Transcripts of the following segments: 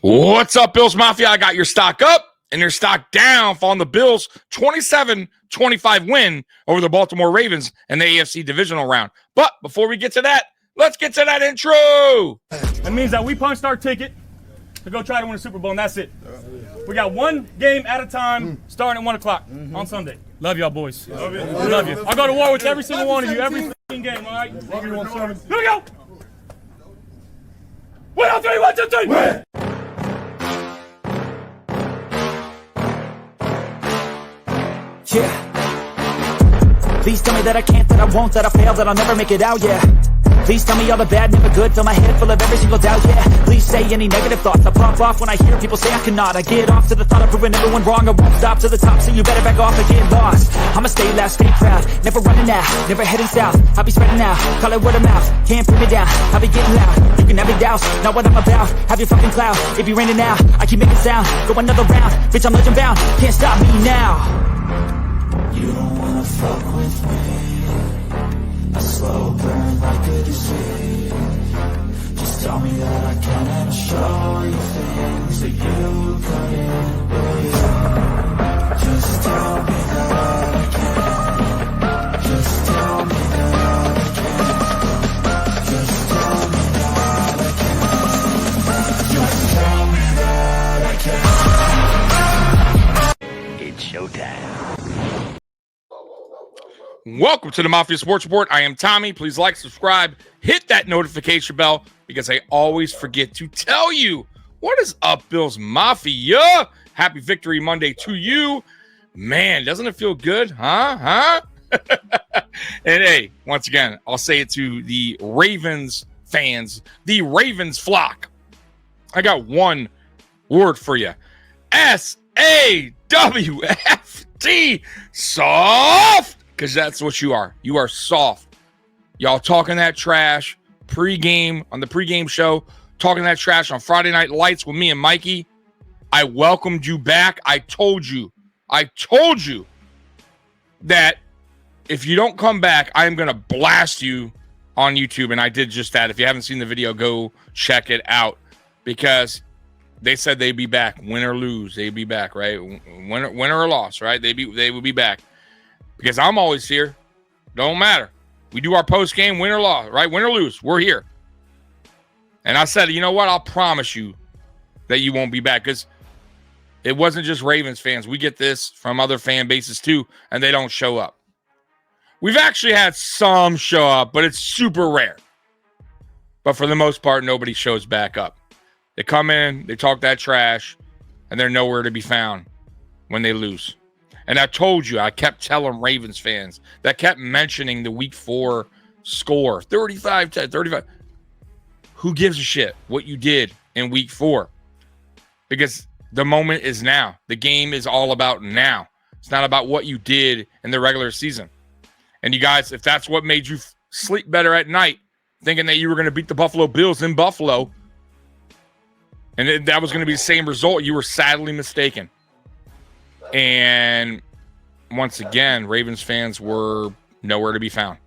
What's up, Bills Mafia? I got your stock up and your stock down following the Bills' 27-25 win over the Baltimore Ravens in the AFC Divisional round. But before we get to that, let's get to that intro. That means that we punched our ticket to go try to win a Super Bowl, and that's it. We got one game at a time, starting at 1 o'clock on Sunday. Love y'all, boys. Love you. Love you. I'll go to war with every single one of you, every game, all right? Here we go. 1, 2, 3, 1, 2, 3. Win. Yeah. Please tell me that I can't, that I won't, that I fail, that I'll never make it out, yeah. Please tell me all the bad, never good, fill my head full of every single doubt, yeah. Please say any negative thoughts, I pop off when I hear people say I cannot. I get off to the thought of proving everyone wrong, I won't stop to the top, so you better back off and get lost. I'ma stay loud, stay proud, never running out, never heading south. I'll be spreading out, call it word of mouth, can't put me down, I'll be getting loud. You can have it douse, not what I'm about, have your fucking cloud. It be raining now, I keep making sound, go another round, bitch I'm legend bound, can't stop me now. You don't wanna fuck with me, a slow burn like a disease. Just tell me that I can and I'll show you things that you couldn't believe. Just tell me that I can. Just tell me that I can. Just tell me that I can. Just tell me that I can. It's showtime. Welcome to the Mafia Sports Report. I am Tommy. Please like, subscribe, hit that notification bell because I always forget to tell you what is up, Bills Mafia. Happy Victory Monday to you. Man, doesn't it feel good? Huh? And hey, once again, I'll say it to the Ravens fans, the Ravens flock. I got one word for you. SAWFT. Soft. Because that's what you are. You are soft. Y'all talking that trash pregame on the pregame show, talking that trash on Friday Night Lights with me and Mikey. I welcomed you back. I told you that if you don't come back, I'm going to blast you on YouTube. And I did just that. If you haven't seen the video, go check it out because they said they'd be back. Win or lose, they'd be back, right? Win or loss, right? They would be back. Because I'm always here. Don't matter. We do our post game, win or loss, right? Win or lose, we're here. And I said, you know what? I'll promise you that you won't be back because it wasn't just Ravens fans. We get this from other fan bases too, and they don't show up. We've actually had some show up, but it's super rare. But for the most part, nobody shows back up. They come in, they talk that trash, and they're nowhere to be found when they lose. And I told you, I kept telling Ravens fans that kept mentioning the week 4 score, 35-10, 35. Who gives a shit what you did in week 4? Because the moment is now. The game is all about now. It's not about what you did in the regular season. And you guys, if that's what made you sleep better at night, thinking that you were going to beat the Buffalo Bills in Buffalo, and that was going to be the same result, you were sadly mistaken. And once again, Ravens fans were nowhere to be found.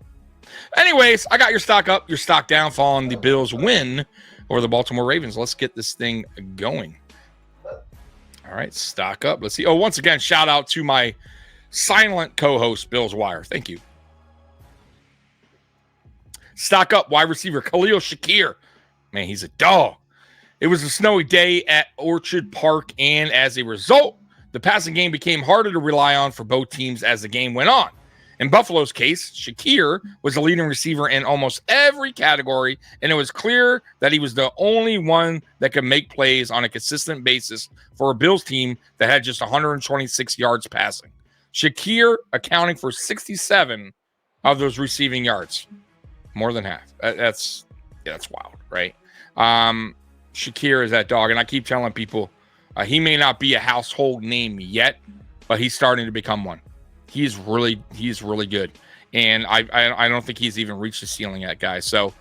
Anyways, I got your stock up, your stock down following the Bills win over the Baltimore Ravens. Let's get this thing going. All right, stock up. Let's see. Oh, once again, shout out to my silent co-host, Bills Wire. Thank you. Stock up, wide receiver Khalil Shakir. Man, he's a dog. It was a snowy day at Orchard Park, and as a result, the passing game became harder to rely on for both teams as the game went on. In Buffalo's case, Shakir was the leading receiver in almost every category, and it was clear that he was the only one that could make plays on a consistent basis for a Bills team that had just 126 yards passing. Shakir accounting for 67 of those receiving yards. More than half. That's wild, right? Shakir is that dog, and I keep telling people, he may not be a household name yet, but he's starting to become one. He's really good, and I don't think he's even reached the ceiling yet, guys. So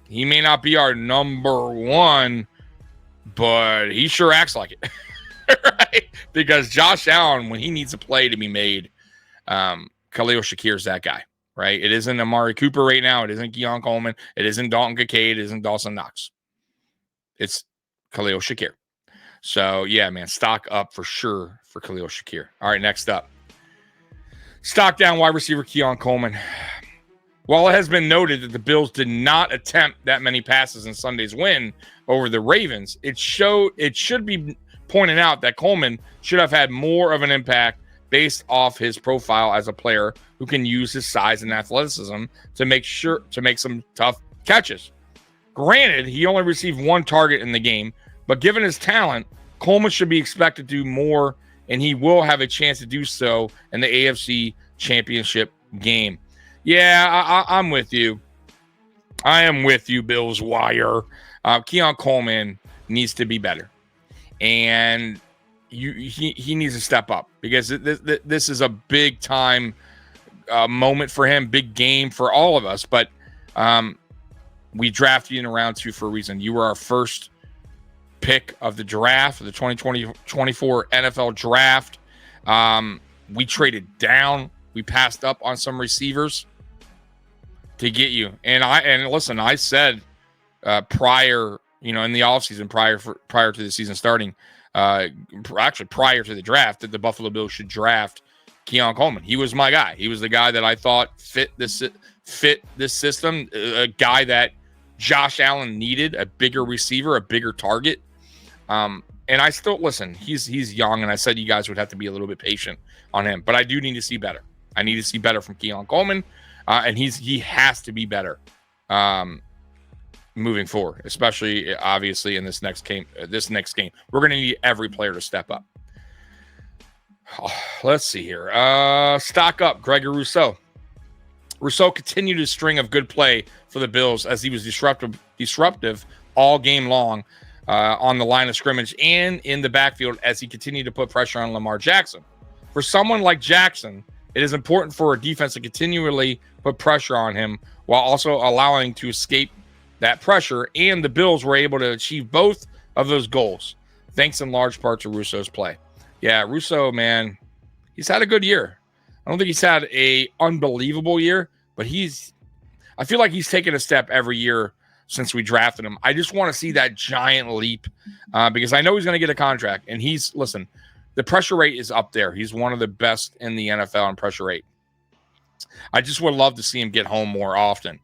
he may not be our number one, but he sure acts like it, right? Because Josh Allen, when he needs a play to be made, Khalil Shakir's that guy, right? It isn't Amari Cooper right now. It isn't Keon Coleman. It isn't Dalton Kincaid. It isn't Dawson Knox. It's Khalil Shakir. So, yeah, man, stock up for sure for Khalil Shakir. All right, next up. Stock down wide receiver Keon Coleman. While it has been noted that the Bills did not attempt that many passes in Sunday's win over the Ravens, it should be pointed out that Coleman should have had more of an impact based off his profile as a player who can use his size and athleticism to make some tough catches. Granted, he only received one target in the game, but given his talent, Coleman should be expected to do more, and he will have a chance to do so in the AFC Championship game. Yeah, I'm with you. I am with you, Bills Wire. Keon Coleman needs to be better, and he needs to step up because this is a big time moment for him, big game for all of us. But we drafted you in round 2 for a reason. You were our first pick of the draft, the 2024 NFL draft. We traded down. We passed up on some receivers to get you. And listen, I said prior, in the offseason, prior to the season starting, actually prior to the draft, that the Buffalo Bills should draft Keon Coleman. He was my guy. He was the guy that I thought fit this system, a guy that Josh Allen needed, a bigger receiver, a bigger target. And I still, listen, he's young, and I said you guys would have to be a little bit patient on him, but I do need to see better. I need to see better from Keon Coleman, and he has to be better moving forward, especially obviously in this next game. We're going to need every player to step up. Let's see here. Stock up, Gregory Rousseau. Rousseau continued his string of good play for the Bills as he was disruptive all game long on the line of scrimmage and in the backfield as he continued to put pressure on Lamar Jackson. For someone like Jackson, it is important for a defense to continually put pressure on him while also allowing to escape that pressure, and the Bills were able to achieve both of those goals, thanks in large part to Rousseau's play. Yeah, Rousseau, man, he's had a good year. I don't think he's had a unbelievable year, but I feel like he's taken a step every year since we drafted him. I just want to see that giant leap because I know he's going to get a contract, and listen, the pressure rate is up there. He's one of the best in the NFL in pressure rate. I just would love to see him get home more often.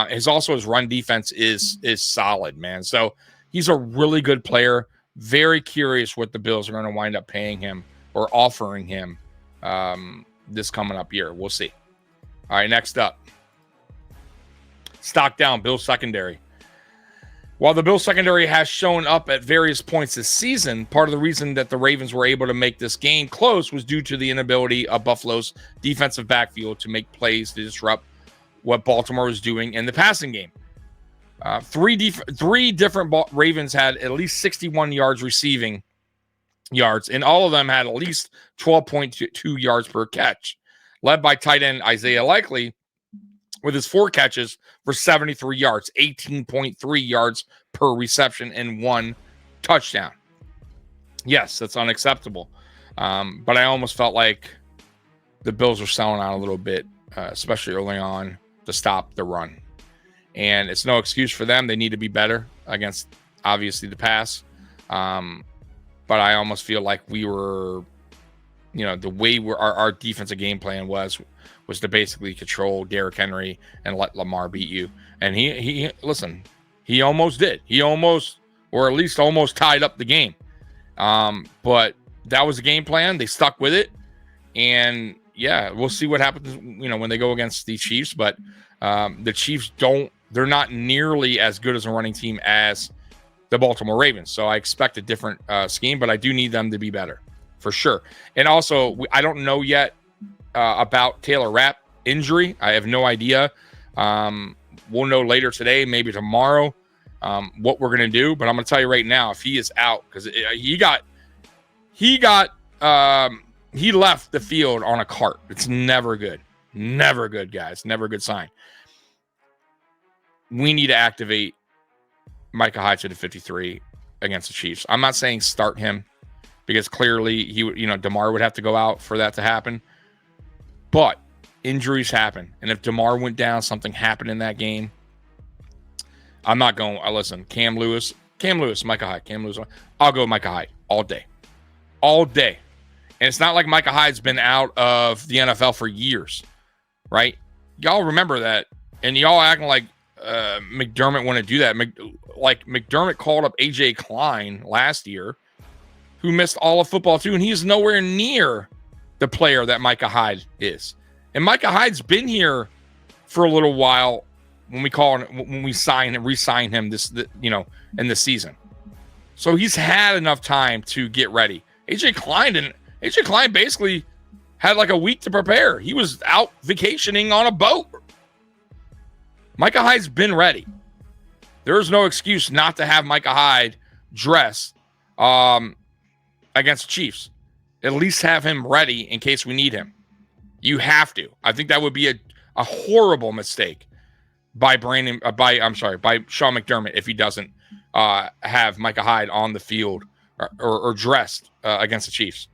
His run defense is solid, man. So he's a really good player. Very curious what the Bills are going to wind up paying him or offering him this coming up year. We'll see. All right, next up. Stock down, Bills secondary. While the Bills secondary has shown up at various points this season, part of the reason that the Ravens were able to make this game close was due to the inability of Buffalo's defensive backfield to make plays to disrupt what Baltimore was doing in the passing game. Three different Ravens had at least 61 yards receiving yards, and all of them had at least 12.2 yards per catch, led by tight end Isaiah Likely with his 4 catches for 73 yards, 18.3 yards per reception, and 1 touchdown. Yes, that's unacceptable. But I almost felt like the Bills were selling out a little bit, especially early on, to stop the run. And it's no excuse for them. They need to be better against, obviously, the pass. But I almost feel like we were, the way our defensive game plan was to basically control Derrick Henry and let Lamar beat you. And he almost did. He almost, or at least almost tied up the game. But that was the game plan. They stuck with it. And yeah, we'll see what happens, when they go against the Chiefs. But the Chiefs they're not nearly as good as a running team as the Baltimore Ravens. So I expect a different scheme, but I do need them to be better for sure. And also, I don't know yet about Taylor Rapp injury. I have no idea. We'll know later today, maybe tomorrow, what we're going to do. But I'm going to tell you right now, if he is out, because he left the field on a cart. It's never good. Never good, guys. Never a good sign. We need to activate Micah Hyde to the 53 against the Chiefs. I'm not saying start him because clearly DeMar would have to go out for that to happen. But injuries happen. And if DeMar went down, something happened in that game, I'm not going. Listen, Cam Lewis Cam Lewis, Micah Hyde, Cam Lewis. I'll go Micah Hyde all day. All day. And it's not like Micah Hyde's been out of the NFL for years, right? Y'all remember that. And y'all acting like McDermott want to do that. Like McDermott called up A.J. Klein last year, who missed all of football too, and he's nowhere near the player that Micah Hyde is. And Micah Hyde's been here for a little while when we sign and re-sign him in this season. So he's had enough time to get ready. AJ Klein basically had like a week to prepare. He was out vacationing on a boat. Micah Hyde's been ready. There is no excuse not to have Micah Hyde dress against the Chiefs. At least have him ready in case we need him. You have to. I think that would be a horrible mistake by Sean McDermott if he doesn't have Micah Hyde on the field or dressed against the Chiefs.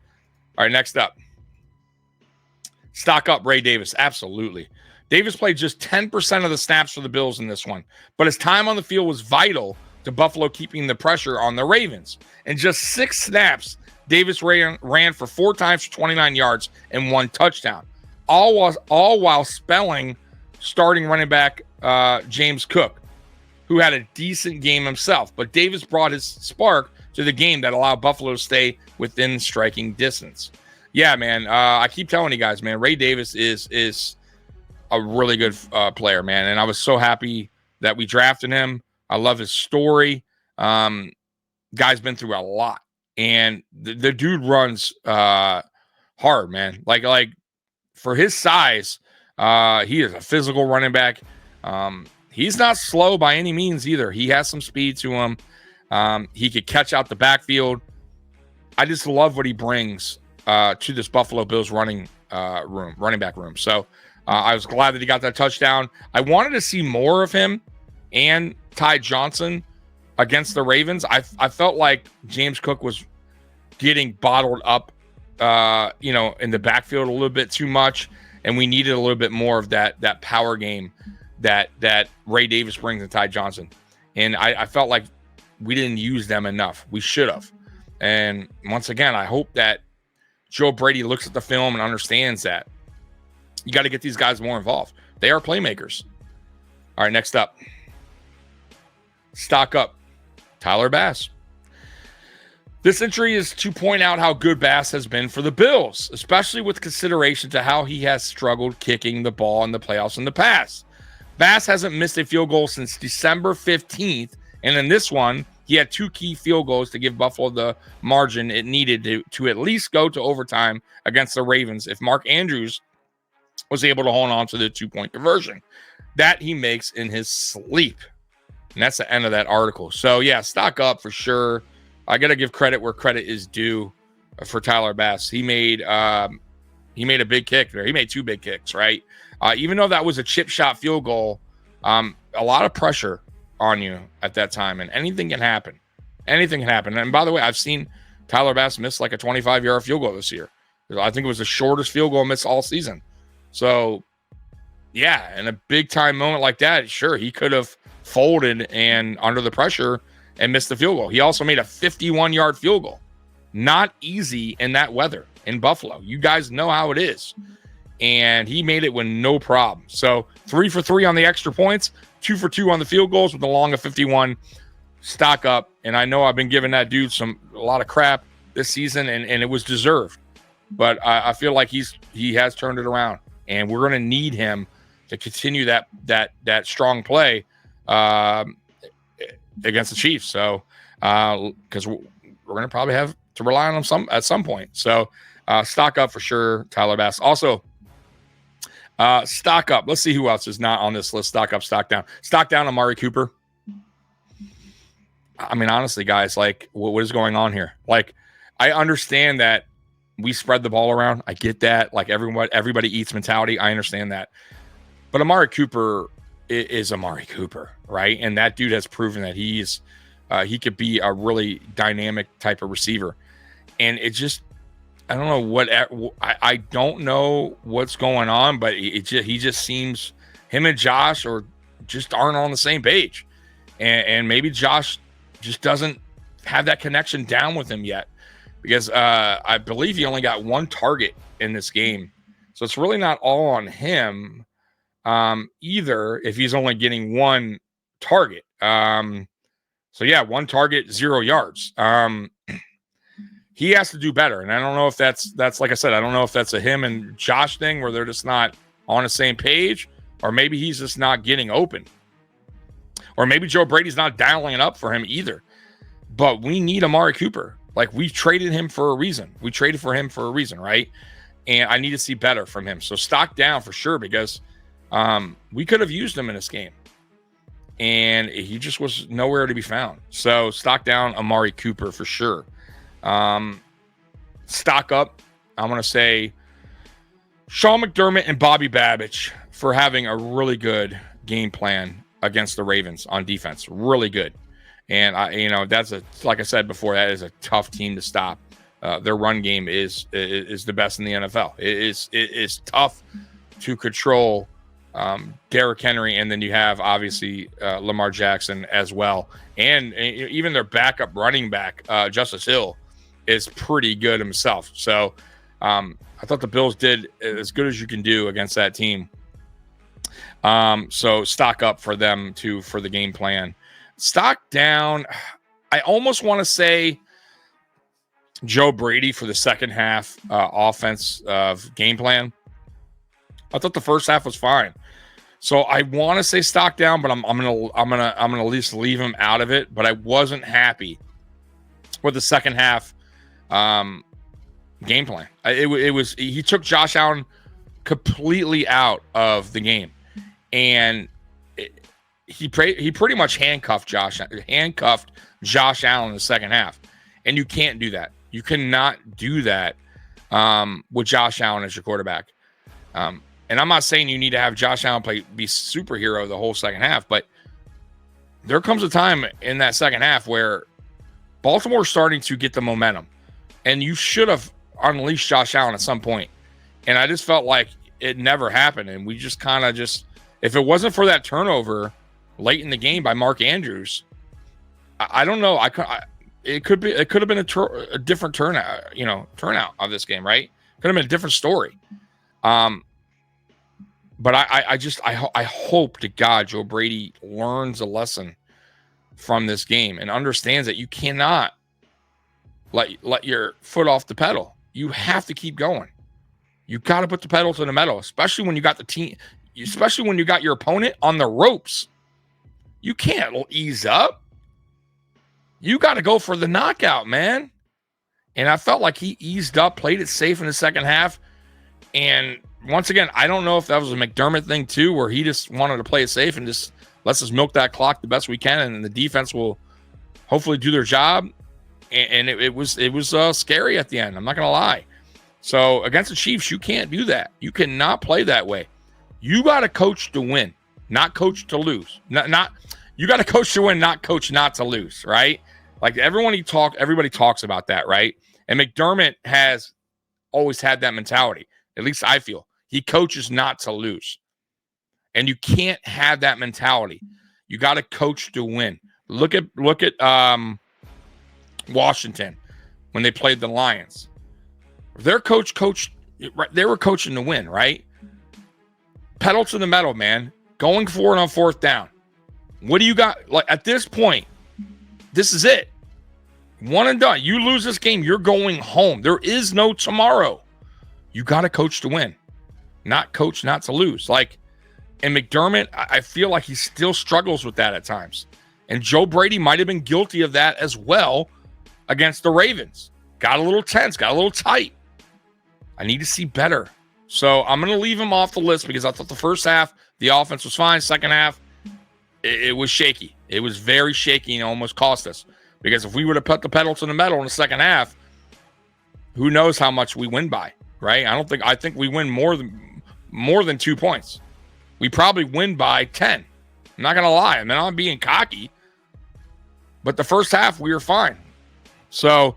All right, next up. Stock up Ray Davis. Absolutely. Davis played just 10% of the snaps for the Bills in this one, but his time on the field was vital to Buffalo keeping the pressure on the Ravens. In just 6 snaps, Davis ran for 4 times for 29 yards and 1 touchdown, all while spelling starting running back James Cook, who had a decent game himself. But Davis brought his spark to the game that allowed Buffalo to stay within striking distance. Yeah, man. I keep telling you guys, man, Ray Davis is a really good player, man. And I was so happy that we drafted him. I love his story. Guy's been through a lot. And the dude runs hard, man. Like for his size, he is a physical running back. He's not slow by any means either. He has some speed to him. He could catch out the backfield. I just love what he brings to this Buffalo Bills running back room. So I was glad that he got that touchdown. I wanted to see more of him and Ty Johnson against the Ravens. I felt like James Cook was getting bottled up, in the backfield a little bit too much, and we needed a little bit more of that power game that Ray Davis brings to Ty Johnson. And I felt like we didn't use them enough. We should have. And once again, I hope that Joe Brady looks at the film and understands that you got to get these guys more involved. They are playmakers. All right, next up. Stock up Tyler Bass. This entry is to point out how good Bass has been for the Bills, especially with consideration to how he has struggled kicking the ball in the playoffs in the past. Bass hasn't missed a field goal since December 15th, and in this one, he had 2 key field goals to give Buffalo the margin it needed to at least go to overtime against the Ravens if Mark Andrews was able to hold on to the 2-point conversion that he makes in his sleep. And that's the end of that article. So, yeah, stock up for sure. I got to give credit where credit is due for Tyler Bass. He made a big kick there. He made 2 big kicks, right? Even though that was a chip shot field goal, a lot of pressure on you at that time, and anything can happen. Anything can happen. And by the way, I've seen Tyler Bass miss like a 25-yard field goal this year. I think it was the shortest field goal miss all season. So, yeah, in a big-time moment like that, sure, he could have folded and under the pressure and missed the field goal. He also made a 51-yard field goal. Not easy in that weather in Buffalo. You guys know how it is. And he made it with no problem. So 3 for 3 on the extra points, 2 for 2 on the field goals with a long of 51. Stock up. And I know I've been giving that dude a lot of crap this season, and it was deserved. But I feel like he has turned it around, and we're going to need him to continue that strong play against the Chiefs. So because we're going to probably have to rely on him at some point. So stock up for sure, Tyler Bass. Also, stock up. Let's see who else is not on this list. Stock up, stock down. Stock down, Amari Cooper. I mean, honestly, guys, like, what is going on here? Like, I understand that we spread the ball around. I get that. Like, everybody eats mentality. I understand that. But Amari Cooper is Amari Cooper, right? And that dude has proven that he could be a really dynamic type of receiver. And it just, I don't know I don't know what's going on, but he just seems, him and Josh just aren't on the same page. And maybe Josh just doesn't have that connection down with him yet, because I believe he only got one target in this game. So it's really not all on him either if he's only getting one target. So yeah, one target, 0 yards. He has to do better. And I don't know if that's like I said, I don't know if that's a him and Josh thing where they're just not on the same page, or maybe he's just not getting open. Or maybe Joe Brady's not dialing it up for him either. But we need Amari Cooper. Like, we traded him for a reason. We traded for him for a reason, right? And I need to see better from him. So stock down for sure, because we could have used him in this game. And he just was nowhere to be found. So stock down Amari Cooper for sure. Stock up, I'm going to say Sean McDermott and Bobby Babich for having a really good game plan against the Ravens on defense. Really good. And that's like I said before, that is a tough team to stop. Their run game is the best in the NFL. It is tough to control Derrick Henry, and then you have obviously Lamar Jackson as well, and even their backup running back Justice Hill is pretty good himself. So I thought the Bills did as good as you can do against that team. So stock up for them too for the game plan. Stock down, I almost want to say Joe Brady for the second half offense of game plan. I thought the first half was fine, so I want to say stock down, but I'm gonna at least leave him out of it. But I wasn't happy with the second half game plan. It was he took Josh Allen completely out of the game, and he pretty much handcuffed Josh Allen in the second half, and you can't do that. You cannot do that with Josh Allen as your quarterback. And I'm not saying you need to have Josh Allen be superhero the whole second half, but there comes a time in that second half where Baltimore's starting to get the momentum, and you should have unleashed Josh Allen at some point. And I just felt like it never happened, and we just kind of if it wasn't for that turnover late in the game by Mark Andrews, I don't know. It could have been a different turnout of this game, right? Could have been a different story. But I hope to God Joe Brady learns a lesson from this game and understands that you cannot let your foot off the pedal. You have to keep going. You got to put the pedal to the metal, especially when you got the team, especially when you got your opponent on the ropes. You can't ease up. You got to go for the knockout, man. And I felt like he eased up, played it safe in the second half. And once again, I don't know if that was a McDermott thing too, where he just wanted to play it safe and just let's just milk that clock the best we can, and the defense will hopefully do their job. And it was scary at the end. I'm not gonna lie. So against the Chiefs, you can't do that. You cannot play that way. You got to coach to win, not coach to lose. Not you got to coach to win, not coach not to lose. Right? Like everybody talks about that, right? And McDermott has always had that mentality. At least I feel he coaches not to lose, and you can't have that mentality. You got to coach to win. Look at Washington when they played the Lions. Their coach coached. They were coaching to win, right? Pedal to the metal, man. Going for it on fourth down. What do you got? Like at this point, this is it. One and done. You lose this game, you're going home. There is no tomorrow. You got to coach to win, not coach not to lose. Like, and McDermott, I feel like he still struggles with that at times. And Joe Brady might have been guilty of that as well against the Ravens. Got a little tense, got a little tight. I need to see better. So I'm going to leave him off the list because I thought the first half, the offense was fine. Second half, it was shaky. It was very shaky and almost cost us. Because if we would have put the pedal to the metal in the second half, who knows how much we win by, right? I think we win more than 2 points. We probably win by 10. I'm not going to lie. I mean, I'm being cocky. But the first half, we were fine. So,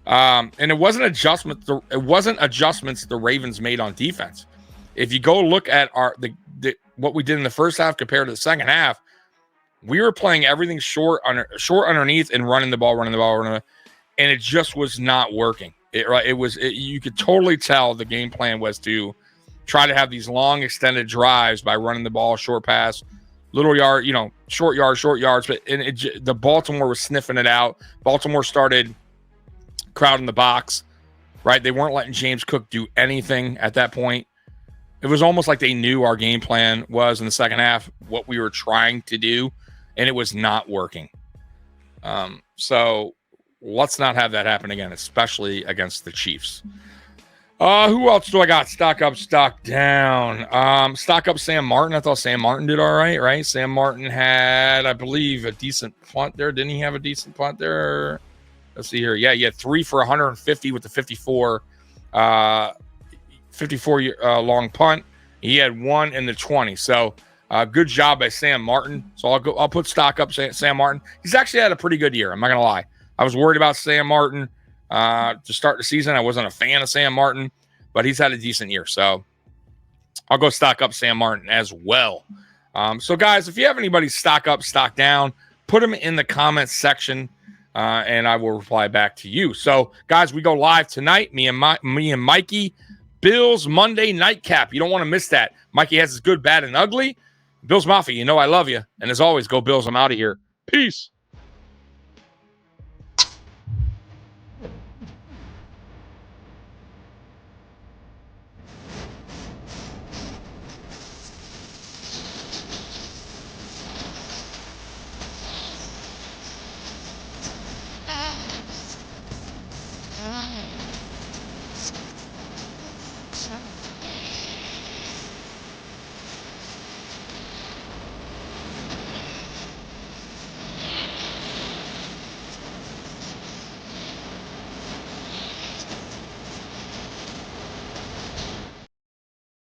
and it wasn't adjustments the Ravens made on defense. If you go look at what we did in the first half compared to the second half, We were playing everything short underneath and running the ball, and it just was not working. You could totally tell the game plan was to try to have these long extended drives by running the ball, short pass, little yard, short yards. But the Baltimore was sniffing it out. Baltimore started crowding the box, right? They weren't letting James Cook do anything at that point. It was almost like they knew our game plan was in the second half, what we were trying to do, and it was not working. So let's not have that happen again, especially against the Chiefs. Who else do I got? Stock up, stock down. Stock up Sam Martin. I thought Sam Martin did all right, right? Sam Martin had, I believe, a decent punt there. Didn't he have a decent punt there? Let's see here. Yeah, he had 3 for 150 with the 54 long punt. He had 1 in the 20. So good job by Sam Martin. So I'll put stock up Sam Martin. He's actually had a pretty good year. I'm not gonna lie. I was worried about Sam Martin to start the season. I wasn't a fan of Sam Martin, but he's had a decent year. So I'll go stock up Sam Martin as well. So guys, if you have anybody stock up, stock down, put them in the comments section. And I will reply back to you. So, guys, we go live tonight. Me and Mikey. Bills Monday nightcap. You don't want to miss that. Mikey has his good, bad, and ugly. Bills Mafia, I love you. And as always, go Bills. I'm out of here. Peace.